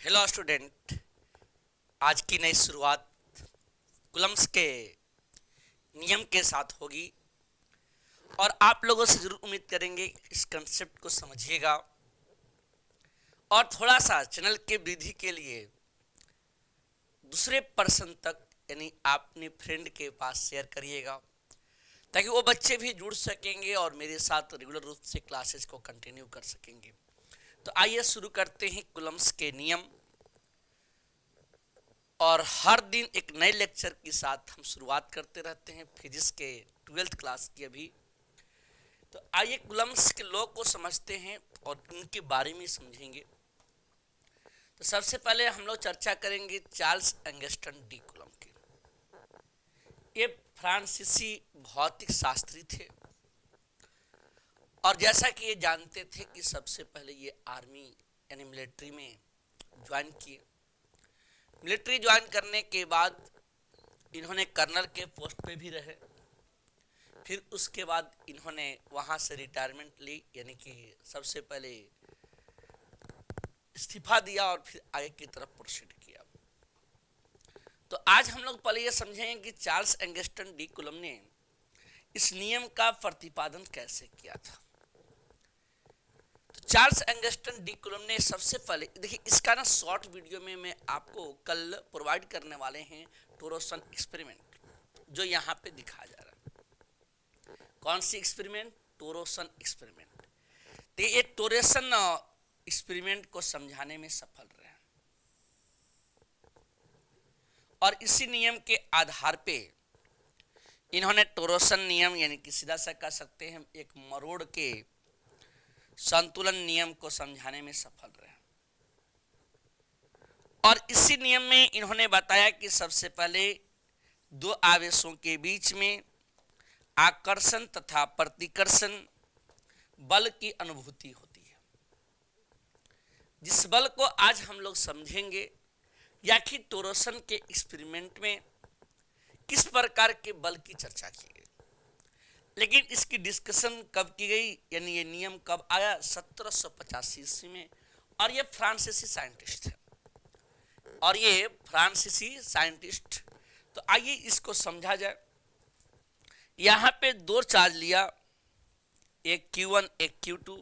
Hello student. आज की नई शुरुआत कुलम्स के नियम के साथ होगी और आप लोगों से जरूर उम्मीद करेंगे इस कंसेप्ट को समझिएगा और थोड़ा सा चैनल के वृद्धि के लिए दूसरे पर्सन तक यानी अपने फ्रेंड के पास शेयर करिएगा ताकि वो बच्चे भी जुड़ सकेंगे और मेरे साथ रेगुलर रूप से क्लासेस को कंटिन्यू कर सकेंगे। तो आइए शुरू करते हैं कुलम्स के नियम। और हर दिन एक नए लेक्चर के साथ हम शुरुआत करते रहते हैं फिजिक्स के 12th क्लास की अभी। तो आइए कुलम्स के लॉ को समझते हैं और इनके बारे में समझेंगे। तो सबसे पहले हम लोग चर्चा करेंगे चार्ल्स एंगस्टन डी कुलम की। ये फ्रांसीसी भौतिक शास्त्री थे और जैसा कि ये जानते थे कि सबसे पहले ये आर्मी यानी मिलिट्री में ज्वाइन किए। मिलिट्री ज्वाइन करने के बाद इन्होंने कर्नल के पोस्ट पे भी रहे। फिर उसके बाद इन्होंने वहाँ से रिटायरमेंट ली यानी कि सबसे पहले इस्तीफा दिया और फिर आगे की तरफ प्रोसीड किया। तो आज हम लोग पहले ये समझेंगे कि चार्ल्स एंगस्टन डी कुलम ने इस नियम का प्रतिपादन कैसे किया था। तो चार्ल्स एंगस्टन डी कुलम ने सबसे पहले देखिए, इसका ना शॉर्ट वीडियो में मैं आपको कल प्रोवाइड करने वाले हैं टोरोसन एक्सपेरिमेंट जो यहाँ पे दिखाया जा रहा है। कौन सी एक्सपेरिमेंट? टोरोसन एक्सपेरिमेंट। तो ये टोरेसन एक्सपेरिमेंट को समझाने में सफल रहे और इसी नियम के आधार पे इन्होंने टोरोसन नियम यानी कि सीधा सा कह सकते हैं एक मरोड़ के संतुलन नियम को समझाने में सफल रहे। और इसी नियम में इन्होंने बताया कि सबसे पहले दो आवेशों के बीच में आकर्षण तथा प्रतिकर्षण बल की अनुभूति होती है, जिस बल को आज हम लोग समझेंगे या कि टोरोसन के एक्सपेरिमेंट में किस प्रकार के बल की चर्चा की गई। लेकिन इसकी डिस्कशन कब की गई यानी ये नियम कब आया? 1785 ईस्वी में। और ये फ्रांसीसी साइंटिस्ट थे और ये फ्रांसीसी साइंटिस्ट। तो आइए इसको समझा जाए। यहाँ पे दो चार्ज लिया, एक Q1 एक Q2।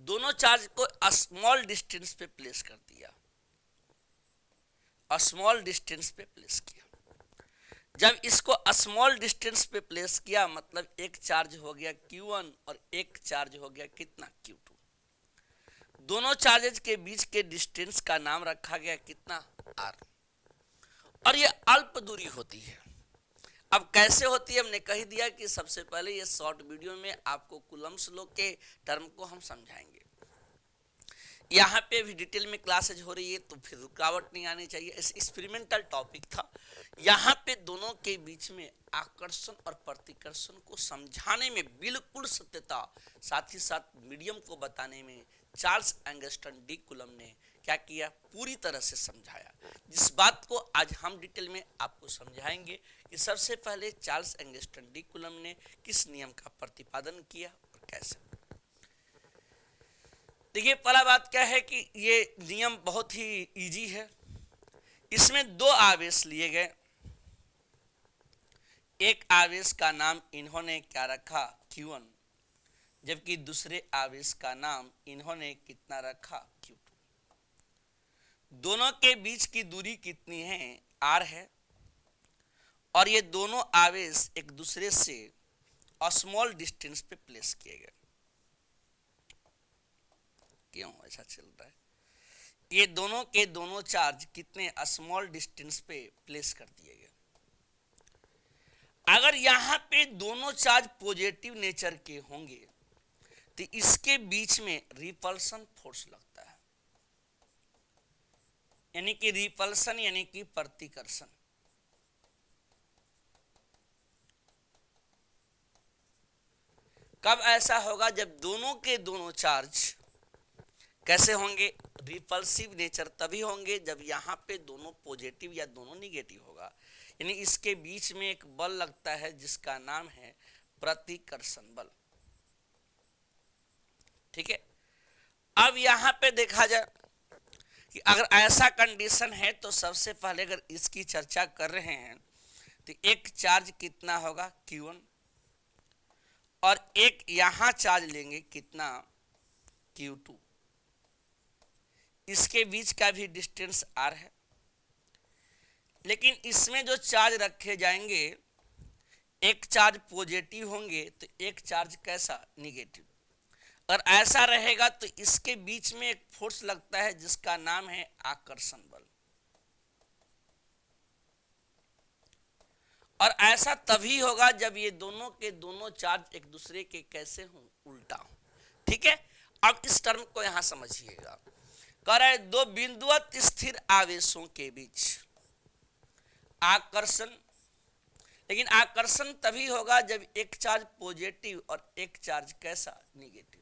दोनों चार्ज को स्मॉल डिस्टेंस पे प्लेस कर दिया, स्मॉल डिस्टेंस पे प्लेस किया। जब इसको स्मॉल डिस्टेंस पे प्लेस किया मतलब एक चार्ज हो गया Q1 और एक चार्ज हो गया कितना? Q2। दोनों चार्जेज के बीच के डिस्टेंस का नाम रखा गया कितना? R। और ये अल्प दूरी होती है। अब कैसे होती है हमने कह दिया कि सबसे पहले ये शॉर्ट वीडियो में आपको कुलम्स लॉ के टर्म को हम समझाएंगे। यहाँ पे भी डिटेल में क्लासेज हो रही है तो फिर रुकावट नहीं आनी चाहिए। इस एक्सपेरिमेंटल टॉपिक था। यहाँ पे दोनों के बीच में आकर्षण और प्रतिकर्षण को समझाने में बिल्कुल सत्यता, साथ ही साथ मीडियम को बताने में चार्ल्स एंगस्टन डी कुलम ने क्या किया? पूरी तरह से समझाया। जिस बात को आज हम डिटेल में आपको समझाएंगे कि सबसे पहले चार्ल्स एंगस्टन डी कुलम ने किस नियम का प्रतिपादन किया और कैसे। देखिए, पहला बात क्या है कि ये नियम बहुत ही इजी है। इसमें दो आवेश लिए गए। एक आवेश का नाम इन्होंने क्या रखा? Q1। जबकि दूसरे आवेश का नाम इन्होंने कितना रखा? Q2। दोनों के बीच की दूरी कितनी है? R है। और ये दोनों आवेश एक दूसरे से स्मॉल डिस्टेंस पे प्लेस किए गए। क्यों ऐसा चल रहा है? ये दोनों के दोनों चार्ज कितने? स्मॉल डिस्टेंस पे प्लेस कर दिए गए। अगर यहाँ पे दोनों चार्ज पॉजिटिव नेचर के होंगे तो इसके बीच में रिपल्सन फोर्स लगता है, यानी कि रिपल्सन यानी कि प्रतिकर्षण। कब ऐसा होगा? जब दोनों के दोनों चार्ज कैसे होंगे? रिपल्सिव नेचर तभी होंगे जब यहाँ पे दोनों पॉजिटिव या दोनों निगेटिव होगा, यानी इसके बीच में एक बल लगता है जिसका नाम है प्रतिकर्षण बल। ठीक है। अब यहाँ पे देखा जाए कि अगर ऐसा कंडीशन है तो सबसे पहले अगर इसकी चर्चा कर रहे हैं तो एक चार्ज कितना होगा Q1 और एक यहां चार्ज लेंगे कितना Q2, इसके बीच का भी डिस्टेंस R है, लेकिन इसमें जो चार्ज रखे जाएंगे एक चार्ज पॉजिटिव होंगे तो एक चार्ज कैसा निगेटिव। अगर ऐसा रहेगा तो इसके बीच में एक फोर्स लगता है जिसका नाम है आकर्षण बल, और ऐसा तभी होगा जब ये दोनों के दोनों चार्ज एक दूसरे के कैसे हों, उल्टा हो। ठीक है, अब इस टर्म को यहां समझिएगा। कह रहे दो बिंदुवत स्थिर आवेशों के बीच आकर्षण, लेकिन आकर्षण तभी होगा जब एक चार्ज पॉजिटिव और एक चार्ज कैसा निगेटिव।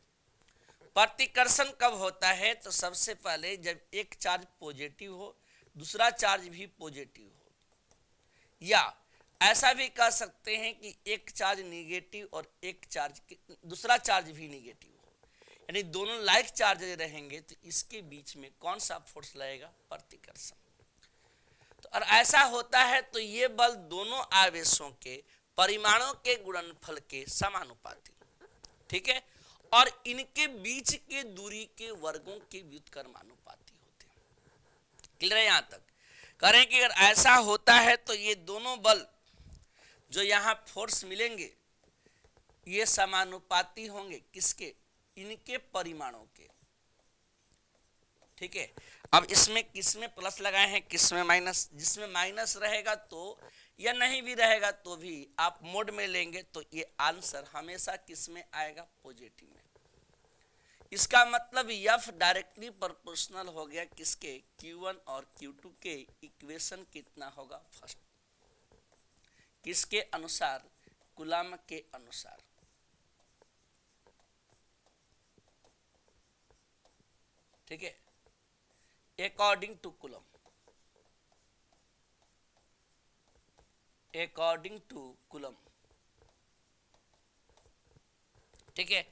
प्रतिकर्षण कब होता है तो सबसे पहले जब एक चार्ज पॉजिटिव हो दूसरा चार्ज भी पॉजिटिव हो, या ऐसा भी कह सकते हैं कि एक चार्ज निगेटिव और एक चार्ज दूसरा चार्ज भी निगेटिव हो, यानी दोनों लाइक चार्ज रहेंगे तो इसके बीच में कौन सा फोर्स लगेगा, प्रतिकर्षण। तो और ऐसा होता है तो ये बल दोनों आवेशों के परिमाणों के गुणनफल के समानुपाती, ठीक है, और इनके बीच के दूरी के वर्गों के व्युत्क्रमानुपाती होते हैं। क्लियर है यहां तक। करें कि अगर ऐसा होता है तो ये दोनों बल जो यहां फोर्स मिलेंगे ये समानुपाती होंगे किसके, इनके परिमाणों के। ठीक है, अब इसमें किसमें प्लस लगाए हैं किसमें माइनस, जिसमें माइनस रहेगा तो या नहीं भी रहेगा तो भी आप मोड में लेंगे तो ये आंसर हमेशा किसमें आएगा, पॉजिटिव में। इसका मतलब F डायरेक्टली प्रोपोर्शनल हो गया किसके, Q1 और Q2 के इक्वेशन कितना होगा, फर्स्ट किसके अनुसार, कूलम के अनुसार। ठीक है, according to coulomb, according to coulomb. ठीक है,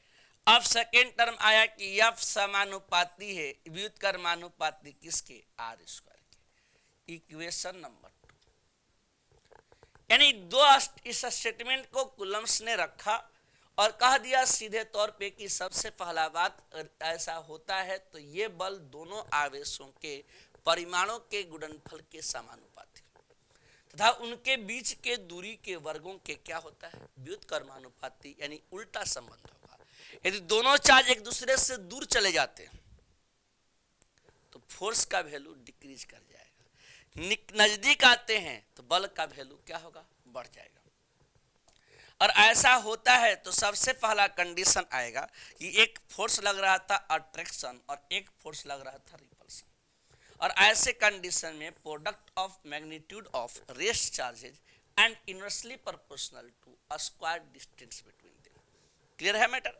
अब सेकेंड टर्म आया कि F समानुपाती है व्युत्क्रमानुपाती किसके, R स्क्वायर के, इक्वेशन नंबर 2। यानी दो इस स्टेटमेंट को कूलम्स ने रखा और कह दिया सीधे तौर पे कि सबसे पहला बात ऐसा होता है तो ये बल दोनों आवेशों के परिमाणों के गुणनफल के समानुपाती तथा उनके बीच के दूरी के वर्गों के क्या होता है, व्युत्क्रमानुपाती, यानी उल्टा संबंध होगा। यदि दोनों चार्ज एक दूसरे से दूर चले जाते हैं तो फोर्स का वैल्यू डिक्रीज कर जाएगा, नजदीक आते हैं तो बल का वैल्यू क्या होगा, बढ़ जाएगा। और ऐसा होता है तो सबसे पहला कंडीशन आएगा कि एक फोर्स लग रहा था अट्रैक्शन और एक फोर्स लग रहा था रिपल्शन, और ऐसे कंडीशन में product of magnitude of rest charges and inversely proportional to a square distance between them. Clear है मैटर।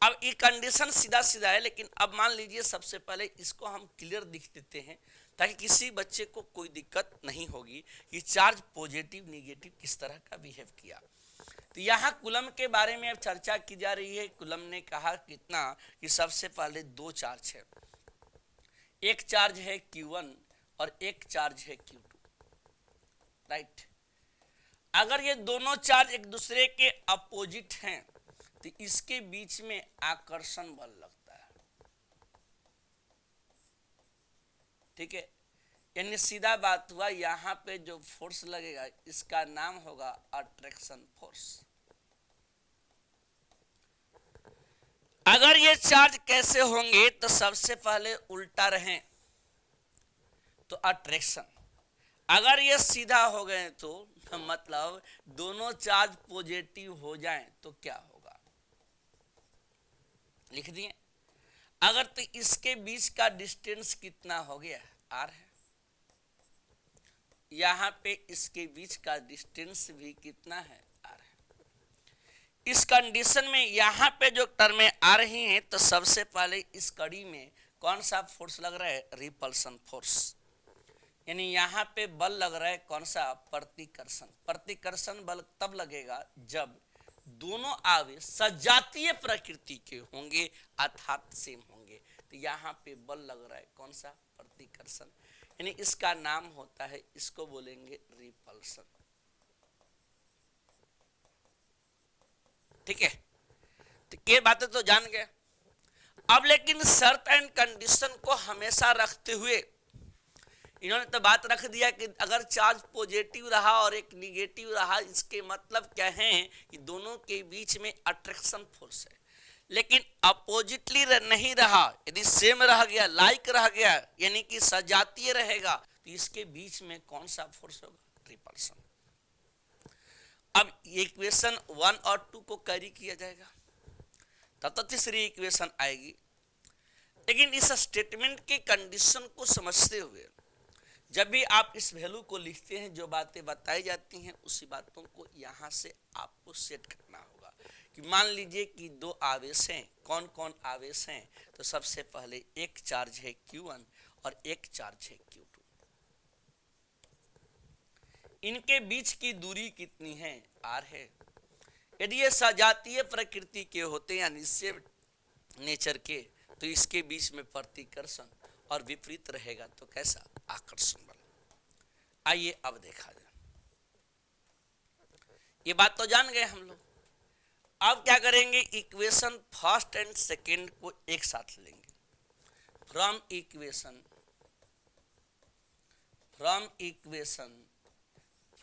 अब ये कंडीशन सीधा सीधा है, लेकिन अब मान लीजिए सबसे पहले इसको हम क्लियर दिख देते हैं ताकि किसी बच्चे को कोई दिक्कत नहीं होगी कि चार्ज पॉजिटिव निगेटिव किस तरह का बिहेव किया। तो यहाँ कूलम के बारे में अब चर्चा की जा रही है। कूलम ने कहा कितना कि सबसे पहले दो चार्ज है, एक चार्ज है Q1 और एक चार्ज है Q2, राइट। अगर ये दोनों चार्ज एक दूसरे के अपोजिट हैं तो इसके बीच में आकर्षण बल लगता है। ठीक है, यानी सीधा बात हुआ यहां पे जो फोर्स लगेगा इसका नाम होगा अट्रैक्शन फोर्स। अगर ये चार्ज कैसे होंगे तो सबसे पहले उल्टा रहें तो अट्रैक्शन, अगर ये सीधा हो गए तो मतलब दोनों चार्ज पॉजिटिव हो जाएं तो क्या होगा, लिख दिए। अगर तो इसके बीच का डिस्टेंस कितना हो गया, R है, यहां पे इसके बीच का डिस्टेंस भी कितना है, R है। इस कंडीशन में यहां पे जो टर्में आ रही हैं तो सबसे पहले इस कड़ी में कौन सा फोर्स लग रहा है, रिपल्सन फोर्स, यानी यहां पे बल लग रहा है कौन सा, प्रतिकर्षण। प्रतिकर्षण बल तब लगेगा जब दोनों आवेश सजातीय प्रकृति के होंगे अर्थात सेम होंगे, तो यहाँ पे बल लग रहा है, कौन सा, प्रतिकर्षण, यानी इसका नाम होता है, इसको बोलेंगे रिपल्सन। ठीक है, तो ये बातें तो जान गए। अब लेकिन शर्त एंड कंडीशन को हमेशा रखते हुए इन्होंने तो बात रख दिया कि अगर चार्ज पॉजिटिव रहा और एक निगेटिव रहा, इसके मतलब क्या है कि दोनों के बीच में अट्रैक्शन फोर्स है। लेकिन अपोजिटली नहीं रहा, यदि सेम रह गया, लाइक रह गया, यानी कि सजातीय रहेगा, तो इसके बीच में कौन सा फोर्स होगा, रिपल्सन। अब इक्वेशन 1 और 2 को कैरी किया जाएगा, तब तो तीसरी इक्वेशन आएगी। लेकिन इस स्टेटमेंट के कंडीशन को समझते हुए जब भी आप इस वैल्यू को लिखते हैं, जो बातें बताई जाती हैं उसी बातों को यहाँ से आपको सेट करना होगा। कि मान लीजिए कि दो आवेश हैं, कौन कौन आवेश हैं, तो सबसे पहले एक चार्ज है Q1 और एक चार्ज है Q2। इनके बीच की दूरी कितनी है, R है। यदि ये सजातीय प्रकृति के होते हैं यानी सेम नेचर के, तो इसके बीच में प्रतिकर्षण और विपरीत रहेगा तो कैसा, आकर्षण बल। आइए अब देखा जाए, ये बात तो जान गए हम लोग। अब क्या करेंगे, इक्वेशन फर्स्ट एंड सेकंड को एक साथ लेंगे। From equation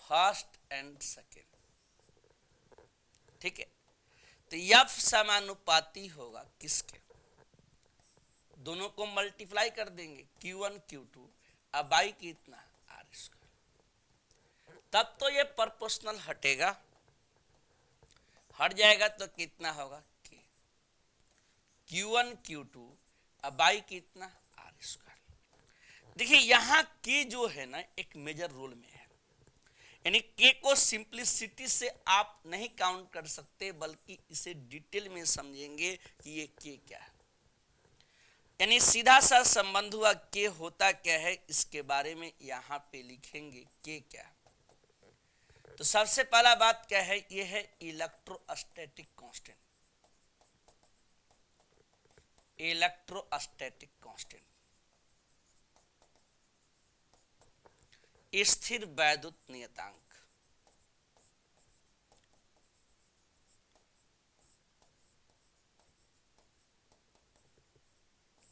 first and second, ठीक है। तो F समानुपाती होगा किसके, दोनों को मल्टीप्लाई कर देंगे, Q1 Q2, अब बाई कितना, R²। तब तो ये प्रोपोर्शनल हटेगा, हट जाएगा तो कितना होगा, K। Q1 Q2, अब बाई कितना, R²। देखिए यहाँ K जो है ना एक मेजर रोल में है, यानी K को सिंप्लिसिटी से आप नहीं काउंट कर सकते, बल्कि इसे डिटेल में समझेंगे कि ये K क्या है। यानी सीधा सा संबंध हुआ K होता क्या है, इसके बारे में यहाँ पे लिखेंगे K क्या है। तो सबसे पहला बात क्या है, ये है इलेक्ट्रोस्टैटिक कांस्टेंट। इलेक्ट्रोस्टैटिक कांस्टेंट स्थिर वैद्युत नियतांक।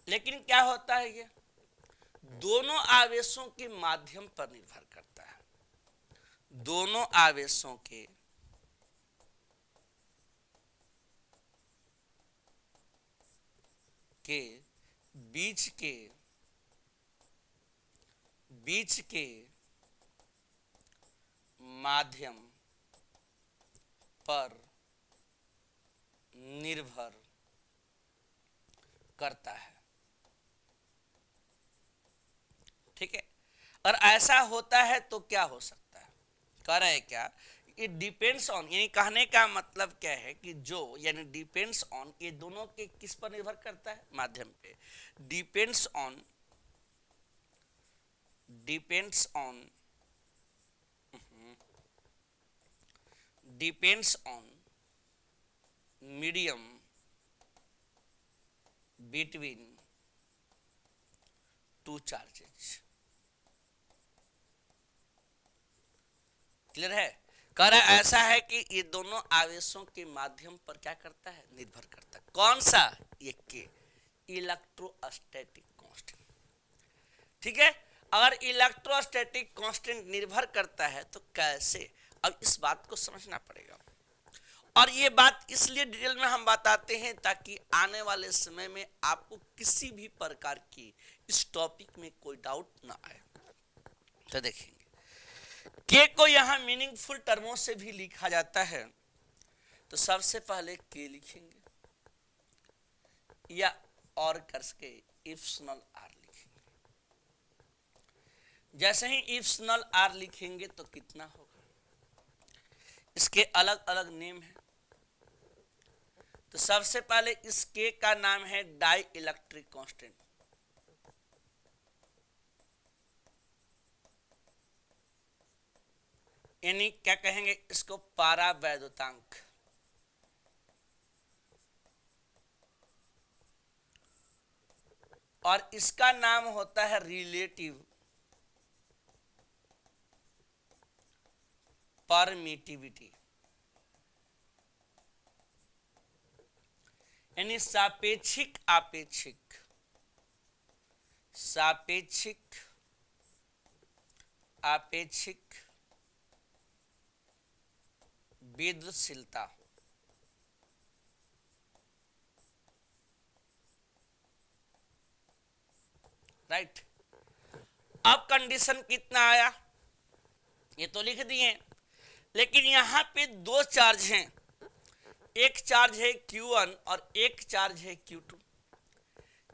लेकिन क्या होता है, ये दोनों आवेशों के माध्यम पर निर्भर करता है। दोनों आवेशों के बीच के माध्यम पर निर्भर करता है, ठीक है। और ऐसा होता है तो क्या हो सकता है, कह रहे हैं क्या, इट डिपेंड्स ऑन, यानी कहने का मतलब क्या है कि जो, यानी डिपेंड्स ऑन, ये दोनों के किस पर निर्भर करता है, माध्यम पे। Depends on medium between two charges. Clear है, कह रहा है ऐसा है कि ये दोनों आवेशों के माध्यम पर क्या करता है, निर्भर करता है। कौन सा, ये के इलेक्ट्रोस्टैटिक कांस्टेंट, ठीक है। अगर इलेक्ट्रोस्टैटिक कांस्टेंट निर्भर करता है तो कैसे, अब इस बात को समझना पड़ेगा। और ये बात इसलिए डिटेल में हम बताते हैं ताकि आने वाले समय में आपको किसी भी प्रकार की इस टॉपिक में कोई डाउट ना आए। तो देखेंगे के को यहां मीनिंगफुल टर्मों से भी लिखा जाता है। तो सबसे पहले के लिखेंगे या और करके इप्सिलॉन आर लिखेंगे। जैसे ही इप्सिलॉन आर लिखेंगे तो कितना होगा, इसके अलग अलग नेम है। तो सबसे पहले इस के का नाम है डाई इलेक्ट्रिक कांस्टेंट, यानी क्या कहेंगे इसको, पारावैद्युतांक। और इसका नाम होता है रिलेटिव परमिटिविटी, यानी सापेक्षिक आपेक्षिक, सापेक्षिक आपेक्षिक विद्युतशीलता। राइट, अब कंडीशन कितना आया ये तो लिख दिए, लेकिन यहां पे दो चार्ज हैं, एक चार्ज है Q1 और एक चार्ज है Q2,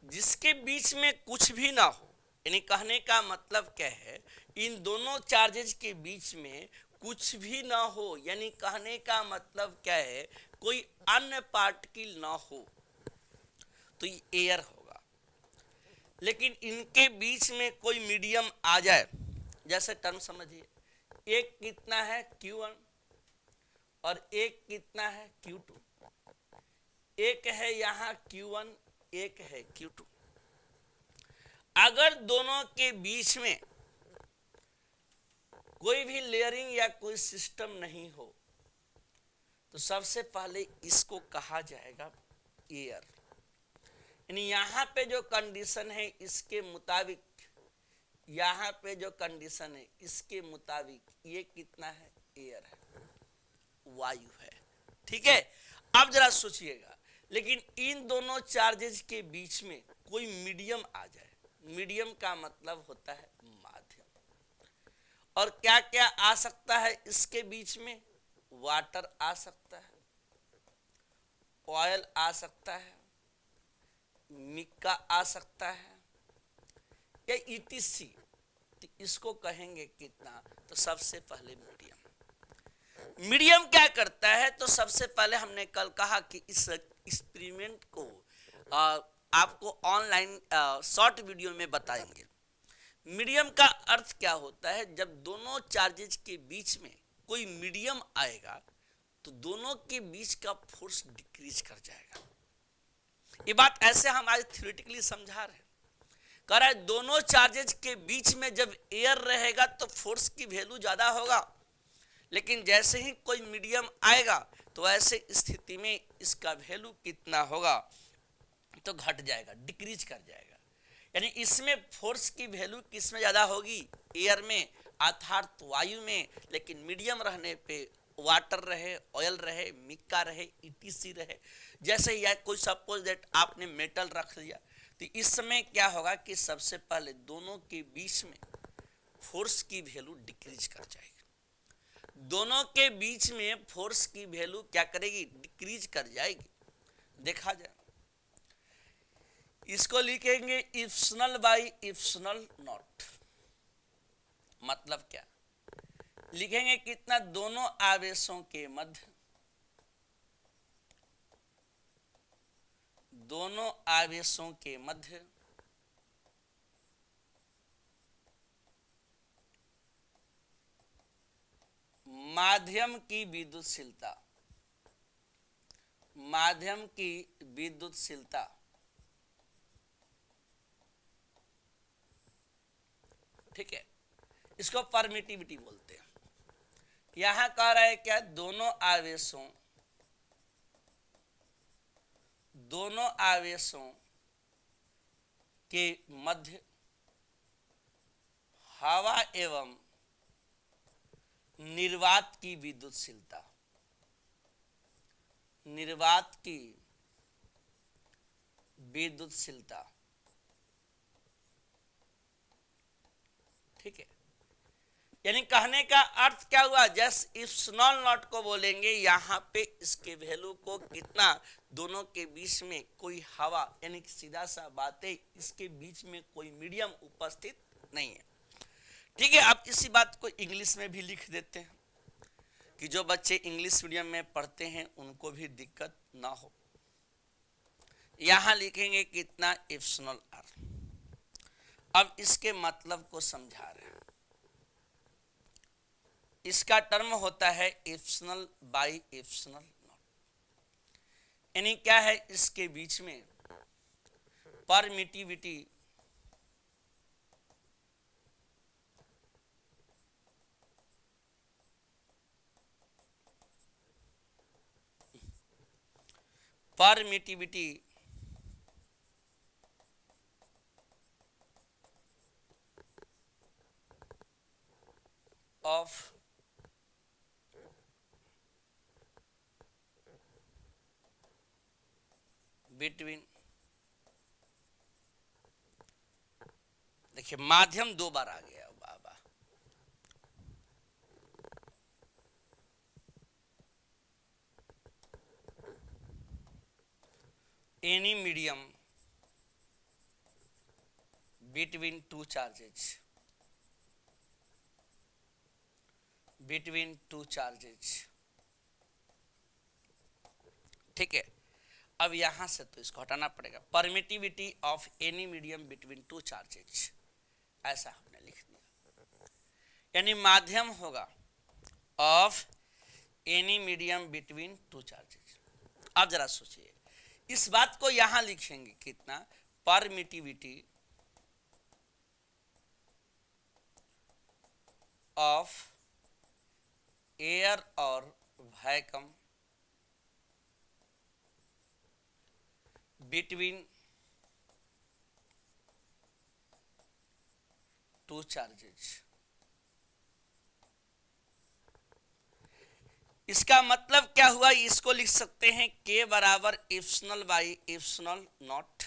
जिसके बीच में कुछ भी ना हो। यानी कहने का मतलब क्या है, इन दोनों चार्जेज के बीच में कुछ भी ना हो, यानी कहने का मतलब क्या है, कोई अन्य पार्टिकल ना हो तो ये एयर होगा। लेकिन इनके बीच में कोई मीडियम आ जाए, जैसे टर्म समझिए, एक कितना है Q1 और एक कितना है Q2, एक है यहाँ Q1 एक है Q2। अगर दोनों के बीच में कोई भी लेयरिंग या कोई सिस्टम नहीं हो तो सबसे पहले इसको कहा जाएगा एयर। यानी यहाँ पे जो कंडीशन है इसके मुताबिक, यहाँ पे जो कंडीशन है इसके मुताबिक ये कितना है, एयर है, वायु है। ठीक है, अब जरा सोचिएगा, लेकिन इन दोनों चार्जेज के बीच में कोई मीडियम आ जाए, मीडियम का मतलब होता है माध्यम, और क्या क्या आ सकता है इसके बीच में, वाटर आ सकता है, ऑयल आ सकता है, मिक्का आ सकता है, या ETC, तो इसको कहेंगे कितना, तो सबसे पहले मीडियम। मीडियम क्या करता है, तो सबसे पहले हमने कल कहा कि इस एक्सपेरिमेंट को आपको ऑनलाइन शॉर्ट वीडियो में बताएंगे। मीडियम का अर्थ क्या होता है, जब दोनों चार्जेज के बीच में कोई मीडियम आएगा तो दोनों के बीच का फोर्स डिक्रीज कर जाएगा। ये बात ऐसे हम आज थ्योरेटिकली समझा रहे हैं, कह रहा है दोनों चार्जेज के बीच में जब एयर रहेगा तो फोर्स की वैल्यू ज्यादा होगा, लेकिन जैसे ही कोई मीडियम आएगा तो ऐसे स्थिति में इसका वैल्यू कितना होगा, तो घट जाएगा, डिक्रीज कर जाएगा। यानी इसमें फोर्स की वैल्यू किस में ज्यादा होगी, एयर में अर्थात वायु में, लेकिन मीडियम रहने पे वाटर रहे, ऑयल रहे, मिक्का रहे, ETC रहे। जैसे या कोई सपोज दैट आपने मेटल रख लिया, तो इस समय क्या होगा कि सबसे पहले दोनों के बीच में फोर्स की वैल्यू डिक्रीज कर जाएगी, दोनों के बीच में फोर्स की वैल्यू क्या करेगी, डिक्रीज कर जाएगी। देखा जाए, इसको लिखेंगे इप्सिलॉन बाई इप्सिलॉन नॉट। मतलब क्या लिखेंगे, कितना, दोनों आवेशों के मध्य, दोनों आवेशों के मध्य माध्यम की विद्युतशीलता, माध्यम की विद्युतशीलता ठीक है, इसको परमिटिविटी बोलते हैं। यहां कह रहा है क्या, दोनों आवेशों के मध्य हवा एवं निर्वात की विद्युतशीलता, निर्वात की विद्युतशीलता। ठीक है, यानी कहने का अर्थ क्या हुआ, जैसे इप्सिलॉन नॉट को बोलेंगे यहाँ पे इसके वैल्यू को कितना, दोनों के बीच में कोई हवा, यानी सीधा सा बात है इसके बीच में कोई मीडियम उपस्थित नहीं है। ठीक है, अब इसी बात को इंग्लिश में भी लिख देते हैं कि जो बच्चे इंग्लिश मीडियम में पढ़ते हैं उनको भी दिक्कत ना हो। यहां लिखेंगे कितना, इप्सिलॉन आर। अब इसके मतलब को समझा रहे हैं, इसका टर्म होता है इप्सिलॉन बाई इप्सिलॉन नॉट। यानी क्या है, इसके बीच में परमिटिविटी परमिटिविटी ऑफ बिटवीन, देखिए माध्यम दो बार आ गया बाबा, any medium between two charges, between two charges, ठीक है। अब यहां से तो इसको हटाना पड़ेगा, permittivity of any medium between two charges, ऐसा हमने लिख दिया, यानी माध्यम होगा of any medium between two charges. अब जरा सोचिए, इस बात को यहां लिखेंगे कितना, परमिटिविटी ऑफ एयर और वैक्यूम बिटवीन टू चार्जेज। इसका मतलब क्या हुआ, इसको लिख सकते हैं k बराबर इप्सिलॉन बाई इप्सिलॉन नॉट,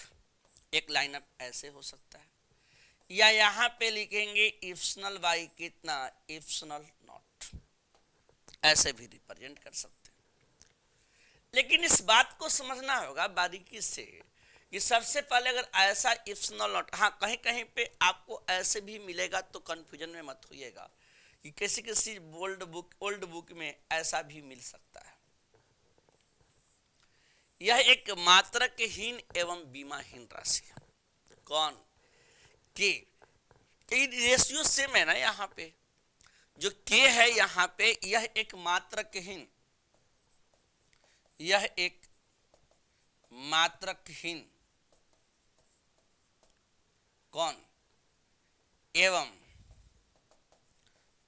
एक लाइनअप ऐसे हो सकता है, या यहां पे लिखेंगे इप्सिलॉन बाई कितना, इप्सिलॉन नॉट, ऐसे भी रिप्रेजेंट कर सकते हैं। लेकिन इस बात को समझना होगा बारीकी से कि सबसे पहले अगर ऐसा इप्सिलॉन नॉट, हाँ कहीं कहीं पे आपको ऐसे भी मिलेगा तो कंफ्यूजन में मत होइएगा कि किसी किसी ओल्ड बुक में ऐसा भी मिल सकता है। यह एक मात्रकहीन एवं बीमाहीन राशि है। कौन, के रेशियो सेम है ना, यहाँ पे जो के है यहाँ पे, यह एक मात्रकहीन, यह एक मात्रकहीन कौन, एवं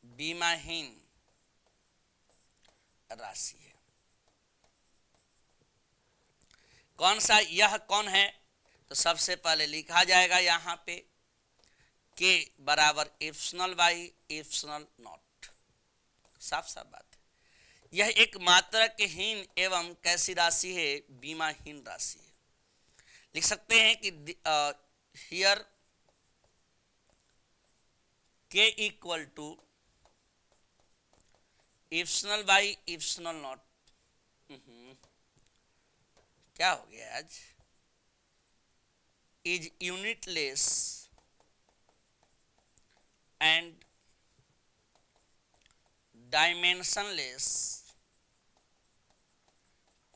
बीमाहीन राशि है। कौन सा, यह कौन है, तो सबसे पहले लिखा जाएगा यहाँ पे के बराबर इप्सिलॉन बाई इप्सिलॉन नॉट, साफ साफ बात है। यह एक मात्रकहीन एवं कैसी राशि है, बीमाहीन राशि है। लिख सकते हैं कि here K equal to epsilon by epsilon not, क्या हो गया आज, is unitless and dimensionless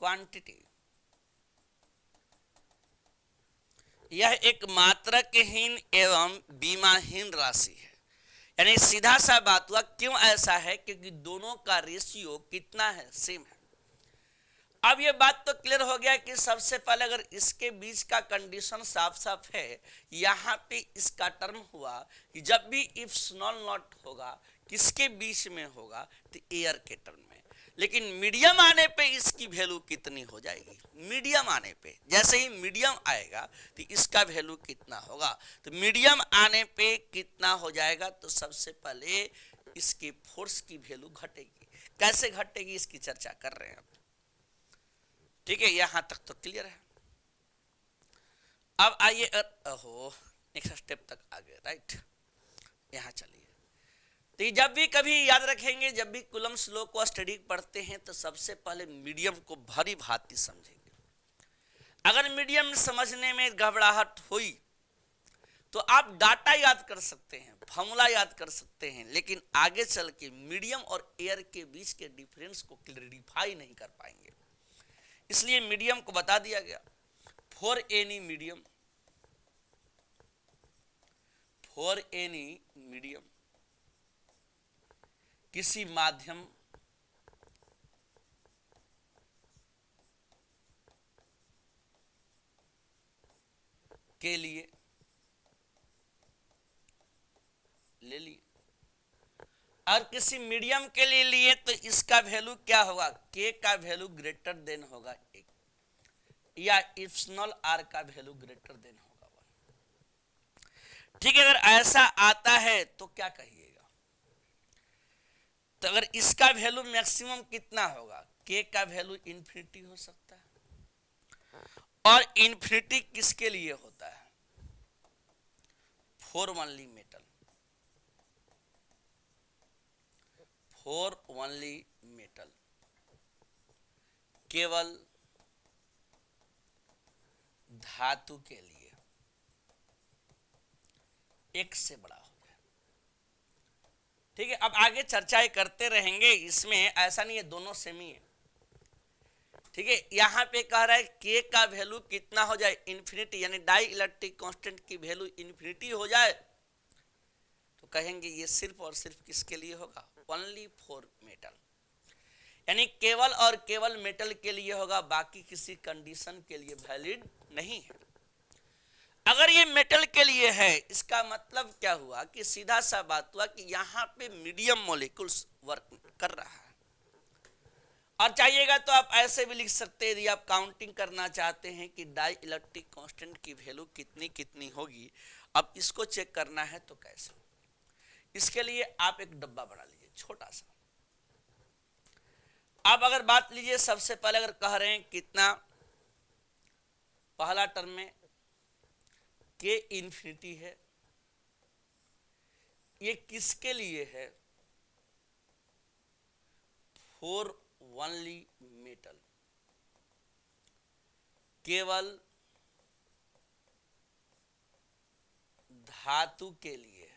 quantity. यह एक मात्रकहीन एवं बीमाहीन राशि है, यानी सीधा सा बात हुआ, क्यों ऐसा है, क्योंकि दोनों का रेशियो कितना है, सेम है। अब ये बात तो क्लियर हो गया कि सबसे पहले अगर इसके बीच का कंडीशन साफ साफ है, यहाँ पे इसका टर्म हुआ कि जब भी इप्सिलॉन नॉट होगा किसके बीच में होगा, तो एयर के टर्म में। लेकिन मीडियम आने पे इसकी वैल्यू कितनी हो जाएगी, मीडियम आने पे जैसे ही मीडियम आएगा तो इसका वैल्यू कितना होगा, तो मीडियम आने पे कितना हो जाएगा, तो सबसे पहले इसके फोर्स की वैल्यू घटेगी। कैसे घटेगी इसकी चर्चा कर रहे हैं, ठीक है, यहां तक तो क्लियर है। अब आइए नेक्स्ट स्टेप तक आगे, राइट, यहां चलिए। तो जब भी कभी याद रखेंगे, जब भी कूलम्ब्स लॉ को स्टडी पढ़ते हैं तो सबसे पहले मीडियम को भली भांति समझेंगे। अगर मीडियम समझने में घबराहट हुई तो आप डाटा याद कर सकते हैं, फॉर्मूला याद कर सकते हैं, लेकिन आगे चल के मीडियम और एयर के बीच के डिफरेंस को क्लियरिफाई नहीं कर पाएंगे। इसलिए मीडियम को बता दिया गया, for any medium, for any medium, किसी माध्यम के लिए ले लिए, और किसी मीडियम के लिए लिए तो इसका वैल्यू क्या होगा, के का वैल्यू ग्रेटर देन होगा 1, या इप्सिलॉन आर का वैल्यू ग्रेटर देन होगा 1। ठीक है, अगर ऐसा आता है तो क्या कहिएगा? तो अगर इसका वैल्यू मैक्सिमम कितना होगा? के का वैल्यू इन्फिनिटी हो सकता है, और इन्फिनिटी किसके लिए होता है? For only metal, for only metal, केवल धातु के लिए एक से बड़ा हो गया। ठीक है, अब आगे चर्चाएं करते रहेंगे, इसमें ऐसा नहीं है, दोनों सेम ही है। ठीक है, यहां पे कह रहा है के का वैल्यू कितना हो जाए? इन्फिनिटी, यानी डाई इलेक्ट्रिक कांस्टेंट की वैल्यू इन्फिनिटी हो जाए तो कहेंगे ये सिर्फ और सिर्फ किसके लिए होगा? ओनली फॉर मेटल, यानी केवल और केवल मेटल के लिए होगा, बाकी किसी कंडीशन के लिए वैलिड नहीं है। अगर ये मेटल के लिए है, इसका मतलब क्या हुआ कि सीधा सा बात हुआ कि यहां पे मीडियम मॉलिक्यूल्स वर्क कर रहा है। और चाहिएगा तो आप ऐसे भी लिख सकते हैं, यदि आप काउंटिंग करना चाहते हैं कि डाई इलेक्ट्रिक कांस्टेंट की वैल्यू कितनी कितनी होगी, अब इसको चेक करना है तो कैसे? इसके लिए आप एक डब्बा बना लीजिए छोटा सा। अब अगर बात लीजिए, सबसे पहले अगर कह रहे हैं कितना, पहला टर्म में के इन्फिनिटी है, ये किसके लिए है? फॉर ओनली मेटल, केवल धातु के लिए।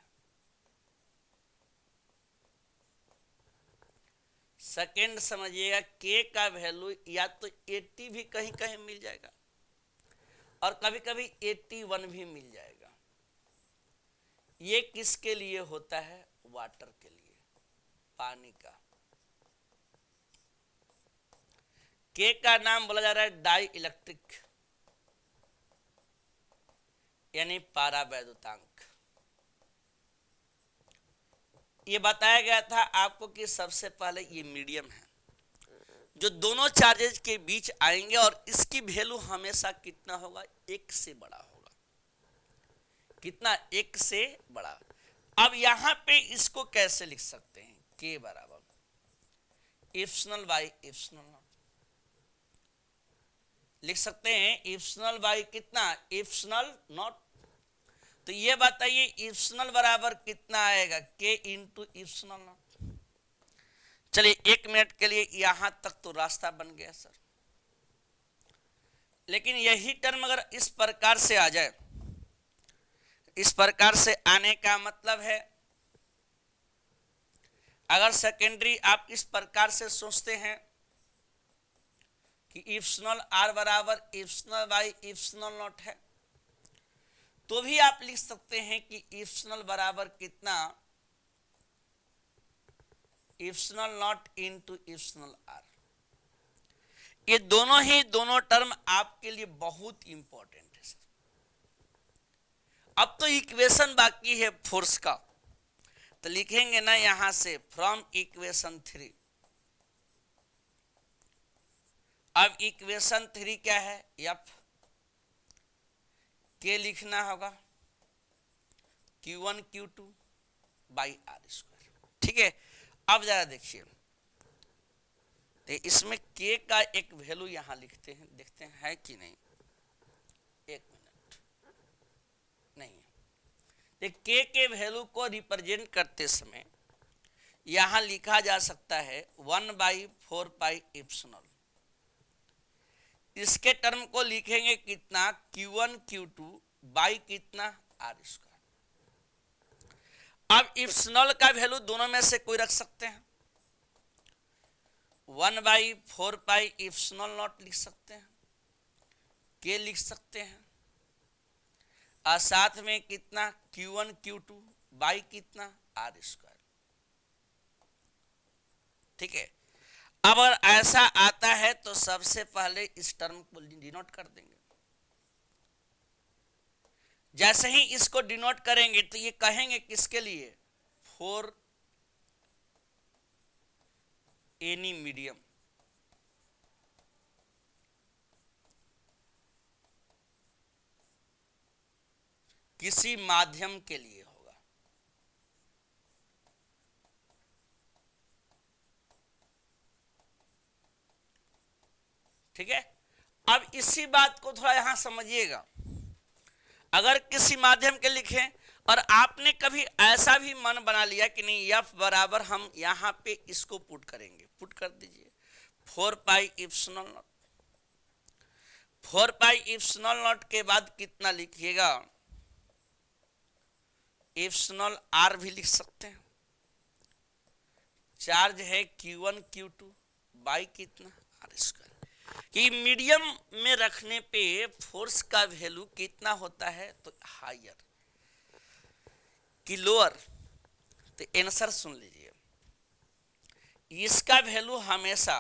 सेकेंड समझिएगा, के का वैल्यू या तो 80 भी कहीं कहीं मिल जाएगा और कभी कभी 81 भी मिल जाएगा। ये किसके लिए होता है? वाटर के लिए, पानी का। के का नाम बोला जा रहा है डाई इलेक्ट्रिक, यानी पारावैद्युतांक। ये बताया गया था आपको कि सबसे पहले ये मीडियम है जो दोनों चार्जेज के बीच आएंगे, और इसकी वैल्यू हमेशा कितना होगा? एक से बड़ा होगा। कितना? एक से बड़ा। अब यहां पे इसको कैसे लिख सकते हैं? के बराबर इप्सिलॉन बाई इप्सिलॉन नॉट लिख सकते हैं। इप्सिलॉन बाई कितना? Epsilon not. तो ये बताइए इप्सिलॉन बराबर कितना आएगा? के इंटू इप्सिलॉन नॉट। चलिए 1 मिनट के लिए यहां तक तो रास्ता बन गया सर, लेकिन यही टर्म अगर इस प्रकार से आ जाए, इस प्रकार से आने का मतलब है, अगर सेकेंडरी आप इस प्रकार से सोचते हैं कि इप्सिलॉन आर बराबर इप्सिलॉन बाई इप्सिलॉन नॉट है, तो भी आप लिख सकते हैं कि इप्सिलॉन बराबर कितना? Epsilon not into epsilon r. ये दोनों टर्म आपके लिए बहुत इंपॉर्टेंट है सर। अब तो इक्वेशन बाकी है फोर्स का, तो लिखेंगे ना यहां से फ्रॉम इक्वेशन 3। अब इक्वेशन 3 क्या है? एफ के लिखना होगा Q1 Q2 by are square. ठीक है, अब जरा देखिए, तो इसमें के का एक वैल्यू यहां लिखते हैं, देखते हैं है कि नहीं। 1 मिनट, नहीं है। के वैल्यू को रिप्रेजेंट करते समय यहां लिखा जा सकता है 1/4 पाई इप्सिलॉन। इसके टर्म को लिखेंगे कितना? Q1 Q2 बाई कितना? R square. अब इप्सिलॉन का वैल्यू दोनों में से कोई रख सकते हैं, 1/4 पाई इप्सिलॉन नॉट लिख सकते हैं, के लिख सकते हैं, और साथ में कितना? Q1 Q2 बाई कितना? R square. ठीक है, अब अगर ऐसा आता है तो सबसे पहले इस टर्म को डिनोट कर देंगे। जैसे ही इसको डिनोट करेंगे तो ये कहेंगे किसके लिए? For any medium. किसी माध्यम के लिए होगा। ठीक है, अब इसी बात को थोड़ा यहां समझिएगा। अगर किसी माध्यम के लिखें और आपने कभी ऐसा भी मन बना लिया कि नहीं एफ बराबर हम यहां पे इसको पुट करेंगे, पुट कर दीजिए 4 pi epsilon naught. 4 pi epsilon naught के बाद कितना लिखिएगा, इप्सिलॉन आर भी लिख सकते हैं। चार्ज है Q1 Q2 बाई कितना आर स्क्वायर। कि मीडियम में रखने पे फोर्स का वैल्यू कितना होता है, तो हायर कि लोअर। तो आंसर सुन लीजिए, इसका वैल्यू हमेशा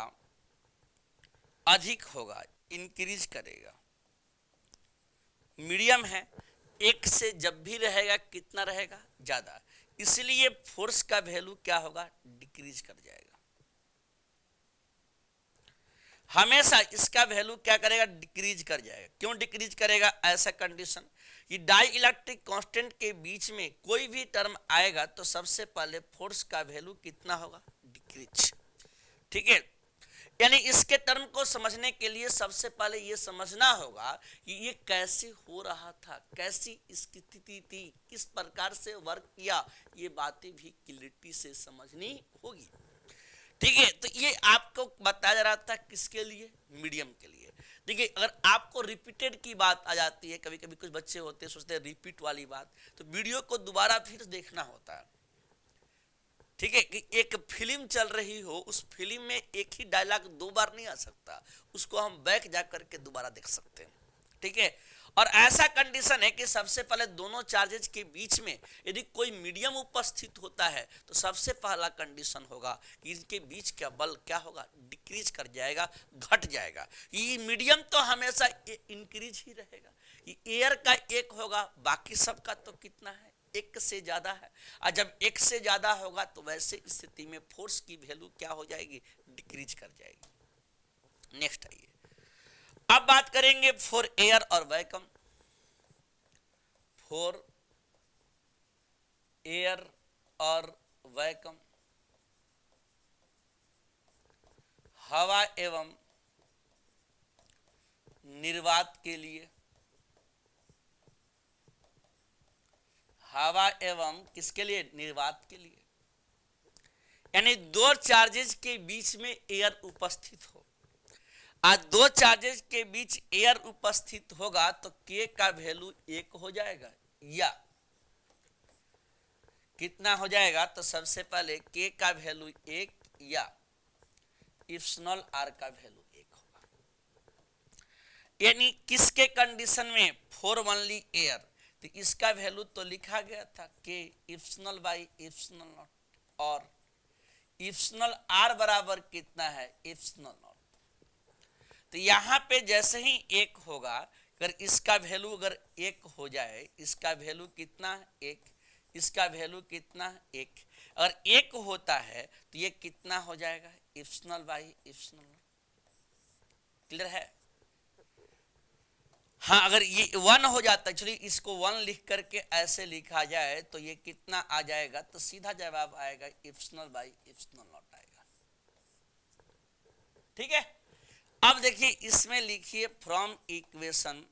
अधिक होगा, इंक्रीज करेगा। मीडियम है, एक से जब भी रहेगा कितना रहेगा, ज्यादा, इसलिए फोर्स का वैल्यू क्या होगा, डिक्रीज कर जाएगा। हमेशा इसका वैल्यू क्या करेगा, डिक्रीज कर जाएगा। क्यों डिक्रीज करेगा, ऐसा कंडीशन कि डाई इलेक्ट्रिक कांस्टेंट के बीच में कोई भी टर्म आएगा तो सबसे पहले फोर्स का वैल्यू कितना होगा, डिक्रीज। ठीक है, यानी इसके टर्म को समझने के लिए सबसे पहले ये समझना होगा कि ये कैसे हो रहा था, कैसी स्थिति थी, किस प्रकार से वर्क किया, ये बातें भी क्लियरिटी से समझनी होगी। ठीक है, तो ये आपको बताया जा रहा था किसके लिए, मीडियम के लिए। देखिए, अगर आपको रिपीटेड की बात आ जाती है, कभी कभी कुछ बच्चे होते हैं सोचते हैं रिपीट वाली बात, तो वीडियो को दोबारा फिर देखना होता है। ठीक है, कि एक फिल्म चल रही हो, उस फिल्म में एक ही डायलॉग 2 बार नहीं आ सकता, उसको हम बैक जा करके दोबारा देख सकते हैं। ठीक है, और ऐसा कंडीशन है कि सबसे पहले दोनों चार्जेज के बीच में यदि कोई मीडियम उपस्थित होता है तो सबसे पहला कंडीशन होगा कि इनके बीच का बल क्या होगा, डिक्रीज कर जाएगा, घट जाएगा। ये मीडियम तो हमेशा इंक्रीज ही रहेगा। ये एयर का एक होगा, बाकी सबका तो कितना है, एक से ज्यादा है। और जब एक से ज्यादा होगा तो वैसे स्थिति में फोर्स की वैल्यू क्या हो जाएगी, डिक्रीज कर जाएगी। नेक्स्ट आइए, अब बात करेंगे फॉर एयर और वैक्यूम। फॉर एयर और वैक्यूम, हवा एवं निर्वात के लिए, हवा एवं किसके लिए, निर्वात के लिए। यानी दो चार्जेस के बीच में एयर उपस्थित हो, आज दो चार्जेस के बीच एयर उपस्थित होगा तो के का वैल्यू 1 हो जाएगा, या कितना हो जाएगा, तो सबसे पहले के का वैल्यू 1 या इप्सिलॉन आर का वैल्यू 1 होगा। यानी किसके कंडीशन में, फॉर ओनली एयर, तो इसका वैल्यू तो लिखा गया था के इप्सिलॉन बाई इप्सिलॉन नॉट, और इप्सिलॉन आर बराबर कितना है, इप्सिलॉन नॉट। तो यहां पे जैसे ही 1 होगा, अगर इसका वैल्यू अगर 1 हो जाए, इसका वैल्यू कितना, 1, इसका वैल्यू कितना, 1, अगर 1 होता है तो ये कितना हो जाएगा, इप्सिलॉन बाई इप्सिलॉन। क्लियर है? हाँ, अगर ये 1 हो जाता है, चलिए इसको 1 लिख करके ऐसे लिखा जाए तो ये कितना आ जाएगा, तो सीधा जवाब आएगा इप्सिलॉन बाई इप्सिलॉन नॉट आएगा। ठीक है, अब देखिए इसमें लिखिए फ्रॉम इक्वेशन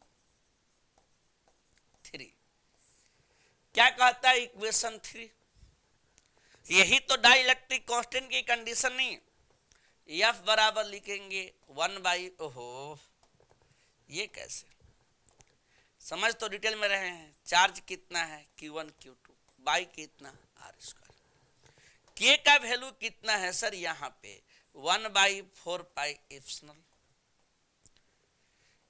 3, क्या कहता है इक्वेशन 3, यही तो डाई इलेक्ट्रिक कांस्टेंट की कंडीशन नहीं। एफ बराबर लिखेंगे 1 बाई, ओहो ये कैसे, समझ तो डिटेल में रहे हैं। चार्ज कितना है Q1 Q2 बाई कितना आर स्क्वायर। के का वैल्यू कितना है सर, यहाँ पे 1 by 4 pi epsilon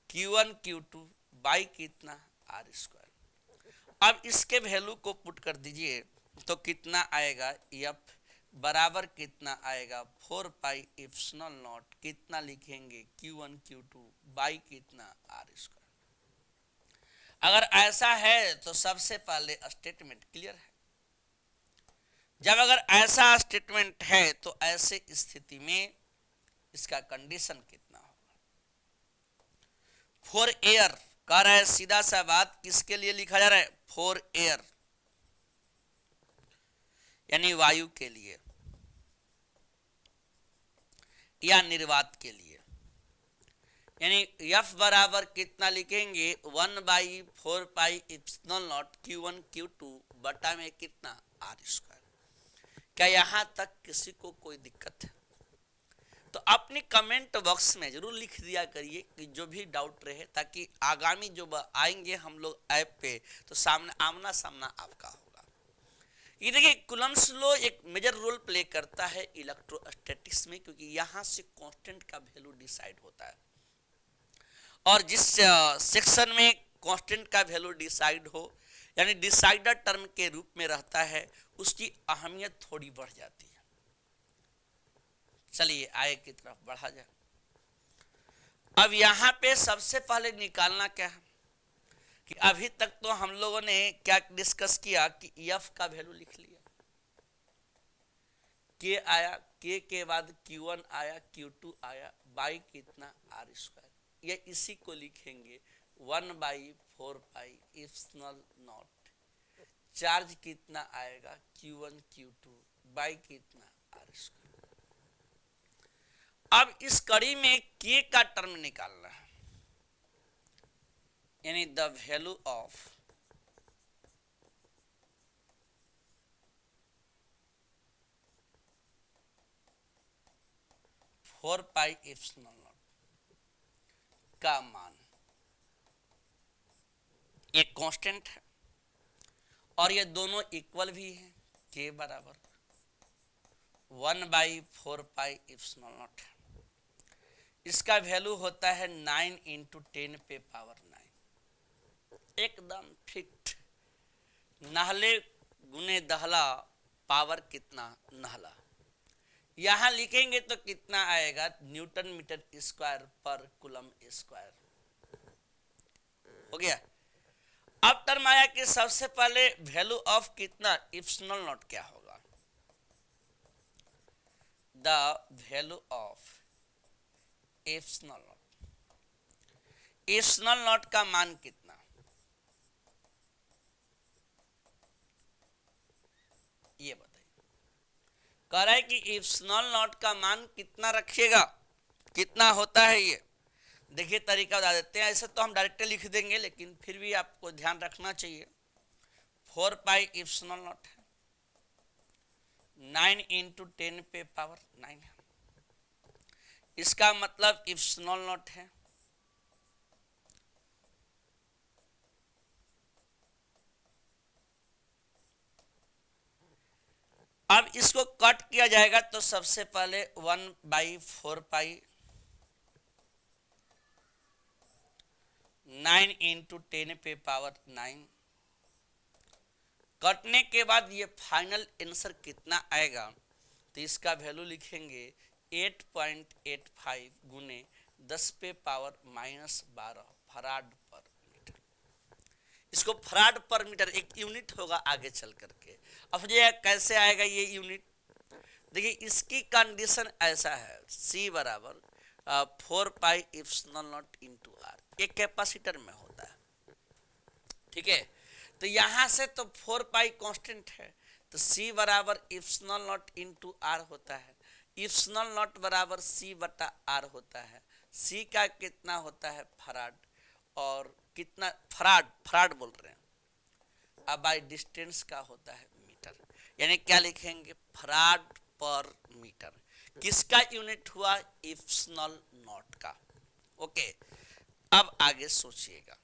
Q1 Q2 by कितना आर स्क्वायर। अब इसके वैल्यू को पुट कर दीजिए तो कितना आएगा, एफ बराबर कितना आएगा, 4 पाई इप्सिलॉन नॉट, कितना लिखेंगे Q1 Q2 बाई कितना आर स्क्वायर। अगर ऐसा है तो सबसे पहले स्टेटमेंट क्लियर है। जब अगर ऐसा स्टेटमेंट है तो ऐसे स्थिति में इसका कंडीशन कितना होगा, फॉर एयर कह रहा है सीधा सा बात किसके लिए लिखा जा रहा है, फॉर एयर यानी वायु के लिए या निर्वात के लिए, यानी F बराबर कितना लिखेंगे 1/4πε0 Q1 Q2 बटा में कितना r²। क्या यहां तक किसी को कोई दिक्कत है? तो अपनी कमेंट बॉक्स में जरूर लिख दिया करिए कि जो भी डाउट रहे, ताकि आगामी जो आएंगे हम लोग ऐप पे तो सामने आमना सामना आपका होगा। ये देखिए कूलम्ब्स लॉ एक मेजर रोल प्ले करता है इलेक्ट्रोस्टैटिक्स में, क्योंकि यहाँ से कांस्टेंट का वैल्यू डिसाइड होता है, और जिस सेक्शन में कांस्टेंट का वैल्यू डिसाइड हो यानी डिसाइडर टर्म के रूप में रहता है, उसकी अहमियत थोड़ी बढ़ जाती है। चलिए आगे की तरफ बढ़ा जाए। अब यहाँ पे सबसे पहले निकालना क्या है कि अभी तक तो हम लोगों ने क्या डिस्कस किया कि F का वैल्यू लिख लिया, K आया, K के बाद Q1 आया, Q2 आया, बाई कितना r²। ये इसी को लिखेंगे 1/4πε0। चार्ज कितना आएगा Q1 Q2 बाई कितना r²। अब इस कड़ी में K का टर्म निकालना है, यानी the value of four pi epsilon का मान, एक कांस्टेंट है और ये दोनों इक्वल भी हैं, K बराबर 1/4πε0 है। इसका वैल्यू होता है 9 × 10⁻⁹, एकदम फिट। नहले गुने दहला पावर कितना नहला, यहां लिखेंगे तो कितना आएगा न्यूटन मीटर स्क्वायर पर कूलम्ब स्क्वायर। हो गया। अब टर्म आया कि सबसे पहले वैल्यू ऑफ कितना ε0 क्या होगा, द वैल्यू ऑफ ε0। ε0 का मान कितना, ये बताइए। कह रहा है कि ε0 का मान कितना रखिएगा, कितना होता है ये देखिए तरीका बता देते हैं। ऐसे तो हम डायरेक्ट लिख देंगे, लेकिन फिर भी आपको ध्यान रखना चाहिए। 4πε0 है, 9 × 10⁻⁹ है। इसका मतलब ε0 है अब इसको कट किया जाएगा तो सबसे पहले 1/4π 9 × 10⁻⁹। कटने के बाद ये फाइनल आंसर कितना आएगा, तो इसका वैल्यू लिखेंगे 8.85 गुने 10⁻⁻12 फराड पर मीटर। इसको फराड पर मीटर एक यूनिट होगा आगे चल करके। अब ये कैसे आएगा ये यूनिट, देखिए इसकी कंडीशन ऐसा है, C बराबर 4πε0 × r, एक कैपेसिटर में होता है, ठीक है। तो यहां से तो 4π कांस्टेंट है, तो C बराबर ε0 × r होता है। ε0 बराबर C बटा r होता है। C का कितना होता है फराड, और कितना फराड बोल रहे हैं, अब बाय डिस्टेंस का होता है मीटर, यानी क्या लिखेंगे फराड पर मीटर। किसका यूनिट हुआ ε0 का। ओके, अब आगे सोचिएगा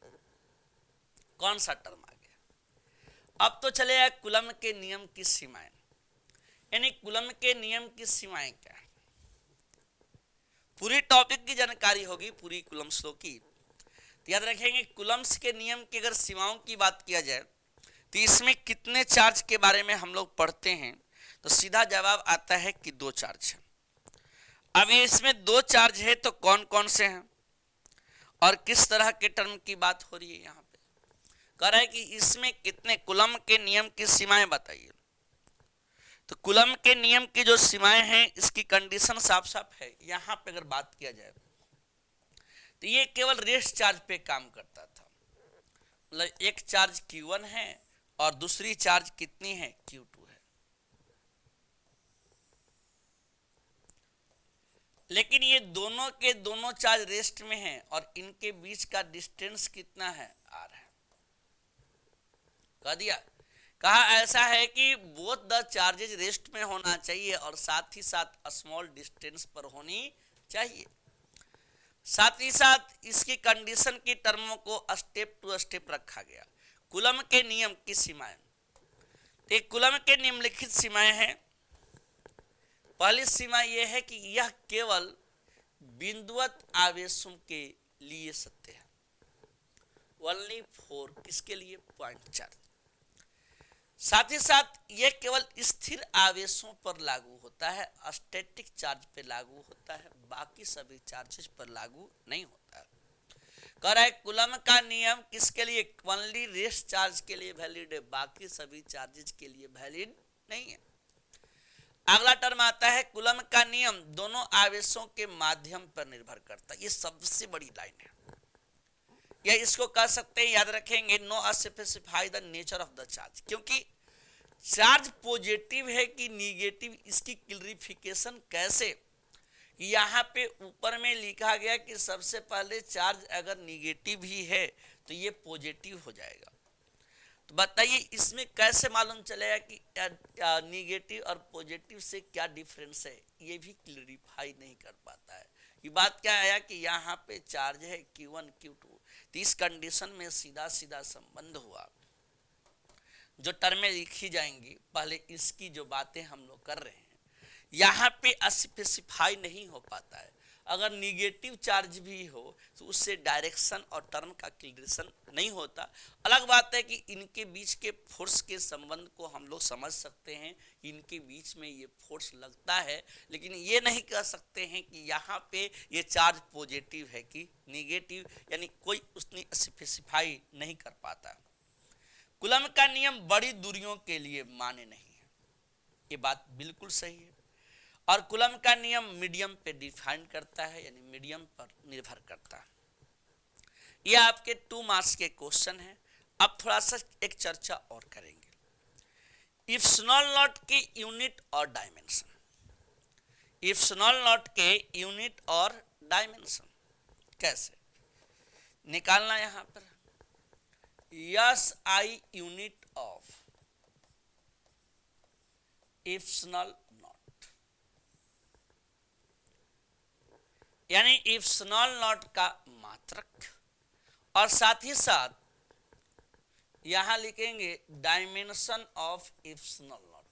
कौन सा टर्म आ गया। अब तो चलेगा कूलम्ब के नियम की सीमाएं, यानी कूलम्ब के नियम की सीमाएं क्या है, पूरी टॉपिक की जानकारी होगी पूरी कूलम्ब लॉ की। तो याद रखेंगे कूलम्ब्स के नियम की अगर सीमाओं की बात किया जाए तो इसमें कितने चार्ज के बारे में हम लोग पढ़ते हैं, तो सीधा जवाब आता है कि 2 चार्ज है। अब इसमें 2 चार्ज है तो कौन कौन से हैं और किस तरह के टर्म की बात हो रही है, यहाँ पे कह रहा है कि इसमें कितने कूलम्ब के नियम की सीमाएं बताइए। तो कूलम्ब के नियम की जो सीमाएं हैं इसकी कंडीशन साफ साफ है। यहाँ पे अगर बात किया जाए तो ये केवल रेस्ट चार्ज पे काम करता था, मतलब एक चार्ज Q1 है और दूसरी चार्ज कितनी है, Q2 है। लेकिन ये दोनों के दोनों चार्ज रेस्ट में हैं और इनके बीच का डिस्टेंस कितना है, R है। कह दिया, कहा ऐसा है कि बोथ द चार्जेज रेस्ट में होना चाहिए और साथ ही साथ स्मॉल डिस्टेंस पर होनी चाहिए। साथ ही साथ इसकी कंडीशन की टर्मों को स्टेप टू स्टेप रखा गया। कूलम के नियम की सीमाएं, तो कूलम के निम्नलिखित सीमाएं हैं। पहली सीमा यह है कि यह केवल बिंदुवत आवेशों के लिए सत्य है, ओनली फॉर किसके लिए, पॉइंट चार्ज। साथ ही साथ यह केवल स्थिर आवेशों पर लागू होता है, स्टैटिक चार्ज पर लागू होता है, बाकी सभी चार्जेस पर लागू नहीं होता है। कह रहा है कूलम का नियम किसके लिए, ओनली रेस्ट चार्ज के लिए वैलिड है, बाकी सभी चार्जेस के लिए वैलिड नहीं है। अगला टर्म आता है कूलम का नियम दोनों आवेशों के माध्यम पर निर्भर करता है। ये सबसे बड़ी लाइन है, या इसको कह सकते हैं, याद रखेंगे, no specify the nature of the charge, क्योंकि चार्ज पॉजिटिव है कि निगेटिव इसकी क्लैरिफिकेशन कैसे। यहाँ पे ऊपर में लिखा गया कि सबसे पहले चार्ज अगर निगेटिव ही है तो ये पॉजिटिव हो जाएगा। तो बताइए इसमें कैसे मालूम चलेगा कि निगेटिव और पॉजिटिव से क्या डिफरेंस है, ये भी क्लैरिफाई नहीं कर पाता है। ये बात क्या आया कि यहाँ पे चार्ज है Q1 Q2, तो इस कंडीशन में सीधा सीधा संबंध हुआ। जो टर्में लिखी जाएंगी, पहले इसकी जो बातें हम लोग कर रहे हैं, यहाँ पे स्पेसिफाई नहीं हो पाता है। अगर निगेटिव चार्ज भी हो तो उससे डायरेक्शन और टर्म का क्लियरेशन नहीं होता। अलग बात है कि इनके बीच के फोर्स के संबंध को हम लोग समझ सकते हैं, इनके बीच में ये फोर्स लगता है, लेकिन ये नहीं कह सकते हैं कि यहाँ पे ये चार्ज पॉजिटिव है कि निगेटिव, यानी कोई उसने स्पेसिफाई नहीं कर पाता। कूलम का नियम बड़ी दूरियों के लिए मान्य नहीं है, ये बात बिल्कुल सही है। और कूलम का नियम मीडियम पे डिफाइन करता है, यानी मीडियम पर निर्भर करता है। यह आपके 2 मार्क्स के क्वेश्चन है। अब थोड़ा सा एक चर्चा और करेंगे। इप्सिलॉन नॉट के यूनिट और डायमेंशन, इप्सिलॉन नॉट के यूनिट और डायमेंशन कैसे निकालना, यहां पर SI unit of epsilon not, यानी इप्सिलॉन नॉट का मात्रक, और साथ ही साथ यहां लिखेंगे dimension of epsilon not.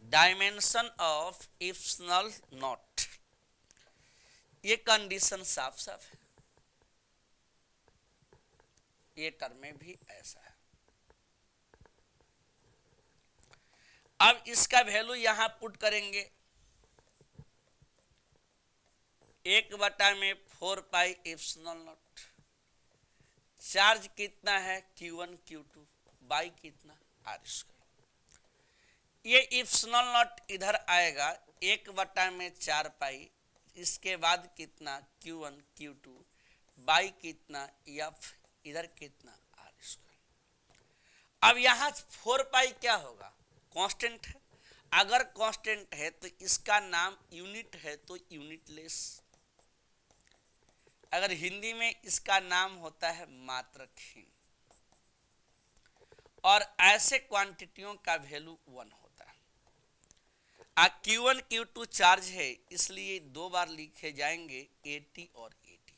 Dimension of epsilon not, ये कंडीशन साफ साफ है, ये टर्म में भी ऐसा है। अब इसका वैल्यू यहां पुट करेंगे, 1/4 पाई इप्सिलॉन नॉट। चार्ज कितना है Q1 Q2 बाई कितना R²। ये इप्सिलॉन नॉट इधर आएगा 1/4 पाई, इसके बाद कितना Q1 Q2 बाई कितना F, इधर कितना R²। अब यहां 4 पाई क्या होगा, कांस्टेंट है। अगर कांस्टेंट है तो इसका नाम यूनिट है तो यूनिटलेस, अगर हिंदी में इसका नाम होता है मात्रकहीन, और ऐसे क्वांटिटियों का वैल्यू 1 होता है। Q1 Q2 चार्ज है, इसलिए 2 बार लिखे जाएंगे AT और AT।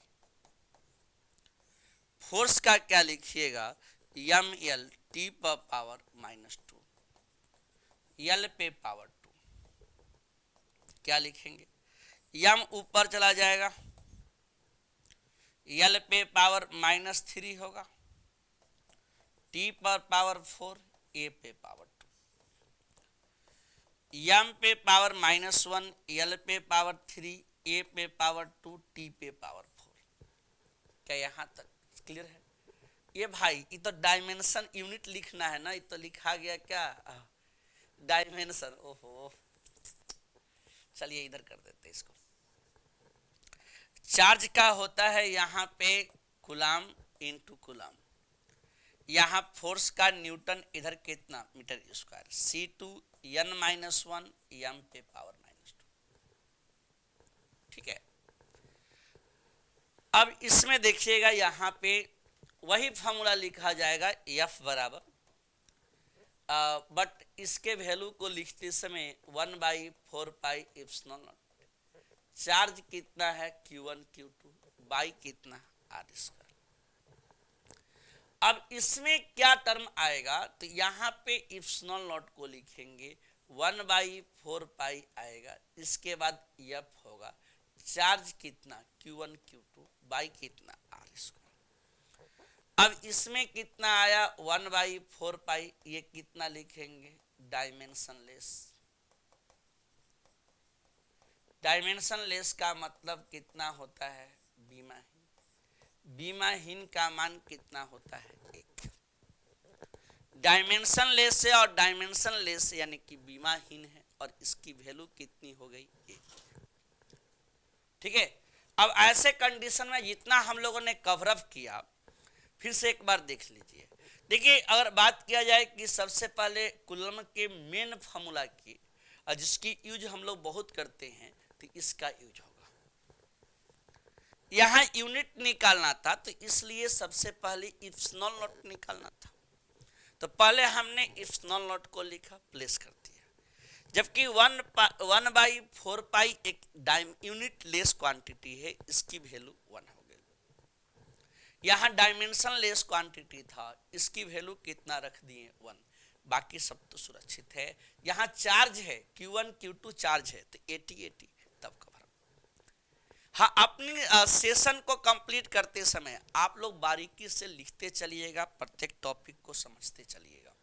फोर्स का क्या लिखिएगा, ML T पर पावर -2, L पे पावर 2। क्या लिखेंगे, M ऊपर चला जाएगा, L पे पावर -3 होगा, T पर पावर 4, A पे पावर 2, M पे पावर -1, L पे पावर 3, A पे पावर 2, T पे पावर 4। क्या यहां तक क्लियर है? ये भाई ये तो डायमेंशन यूनिट लिखना है ना, ये तो लिखा गया क्या डायमेंशन। ओहो, चलिए इधर कर देते इसको। चार्ज का होता है यहाँ पे कूलाम इनटू कूलाम, यहाँ फोर्स का न्यूटन, इधर कितना metre square, C2 n-1 m पे पावर -2। ठीक है, अब इसमें देखिएगा यहाँ पे वही फॉर्मूला लिखा जाएगा F बराबर, बट इसके वैल्यू को लिखते समय 1/4 चार्ज कितना है Q1 Q2 बाई कितना r²। अब इसमें क्या टर्म आएगा, तो यहाँ पे इप्सिलॉन नॉट को लिखेंगे 1/4 आएगा, इसके बाद F होगा चार्ज कितना Q1 Q2 बाई कितना r²। अब इसमें कितना आया 1/4, ये कितना लिखेंगे डायमेंशनलेस। डायमेंशनलेस का मतलब कितना होता है बीमाहीन, बीमाहीन का मान कितना होता है 1। डायमेंशनलेस है और डायमेंशनलेस यानी कि बीमाहीन है, और इसकी वैल्यू कितनी हो गई 1। ठीक है, अब ऐसे कंडीशन में जितना हम लोगों ने कवर अप किया फिर से एक बार देख लीजिए। देखिए, अगर बात किया जाए कि सबसे पहले कूलम के मेन फार्मूला की, जिसकी यूज हम लोग बहुत करते हैं, तो इसका यूज होगा। यहाँ यूनिट निकालना था, तो इसलिए सबसे पहले इप्सिलॉन नॉट निकालना था, तो पहले हमने इप्सिलॉन नॉट को लिखा, प्लेस कर दिया। जबकि 1/4 एक यूनिट लेस क्वांटिटी है, इसकी वैल्यू 1 हो गई। यहाँ डायमेंशन लेस क्वांटिटी था, इसकी वैल्यू कितना रख दिए 1, बाकी सब तो सुरक्षित है। यहाँ चार्ज है Q1 Q2 चार्ज है, तो 80 तब कवर। हाँ, अपनी सेशन को कंप्लीट करते समय आप लोग बारीकी से लिखते चलिएगा, प्रत्येक टॉपिक को समझते चलिएगा।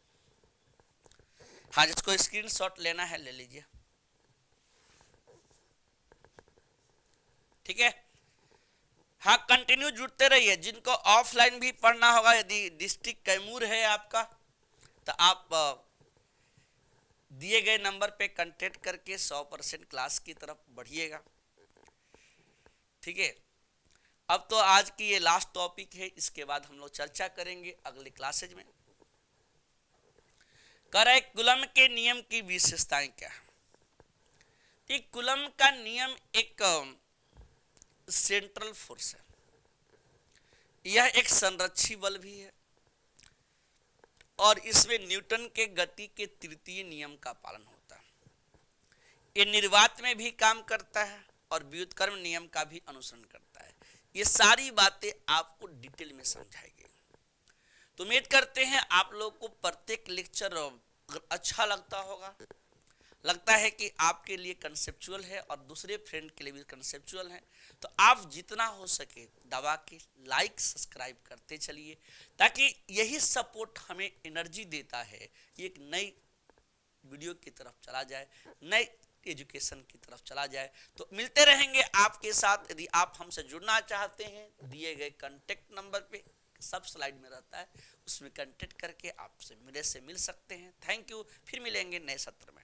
हाँ, जिसको स्क्रीनशॉट लेना है ले लीजिए। ठीक है, हाँ कंटिन्यू जुड़ते रहिए। जिनको ऑफलाइन भी पढ़ना होगा, यदि डिस्ट्रिक्ट कैमूर है आपका, तो आप दिए गए नंबर पे कांटेक्ट करके 100% क्लास की तरफ बढ़िएगा। ठीक है, अब तो आज की ये लास्ट टॉपिक है, इसके बाद हम लोग चर्चा करेंगे अगले क्लासेज में। कर रहे कूलम के नियम की विशेषताएं क्या है। कूलम का नियम एक सेंट्रल फोर्स है, यह एक संरक्षी बल भी है, और इसमें न्यूटन के गति के तृतीय नियम का पालन होता है। ये निर्वात में भी काम करता है और व्युत्क्रम नियम का भी अनुसरण करता है। ये सारी बातें आपको डिटेल में समझाएंगे। तो उम्मीद करते हैं आप लोग को प्रत्येक लेक्चर अगर अच्छा लगता होगा, लगता है कि आपके लिए कंसेप्चुअल है और दूसरे फ्रेंड के लिए भी कंसेप्चुअल है, तो आप जितना हो सके दबा के लाइक सब्सक्राइब करते चलिए, ताकि यही सपोर्ट हमें एनर्जी देता है कि एक नई वीडियो की तरफ चला जाए, नई एजुकेशन की तरफ चला जाए। तो मिलते रहेंगे आपके साथ। यदि आप हमसे जुड़ना चाहते हैं, दिए गए कांटेक्ट नंबर पे सब स्लाइड में रहता है, उसमें कांटेक्ट करके आपसे मिल सकते हैं। थैंक यू, फिर मिलेंगे नए सत्र में।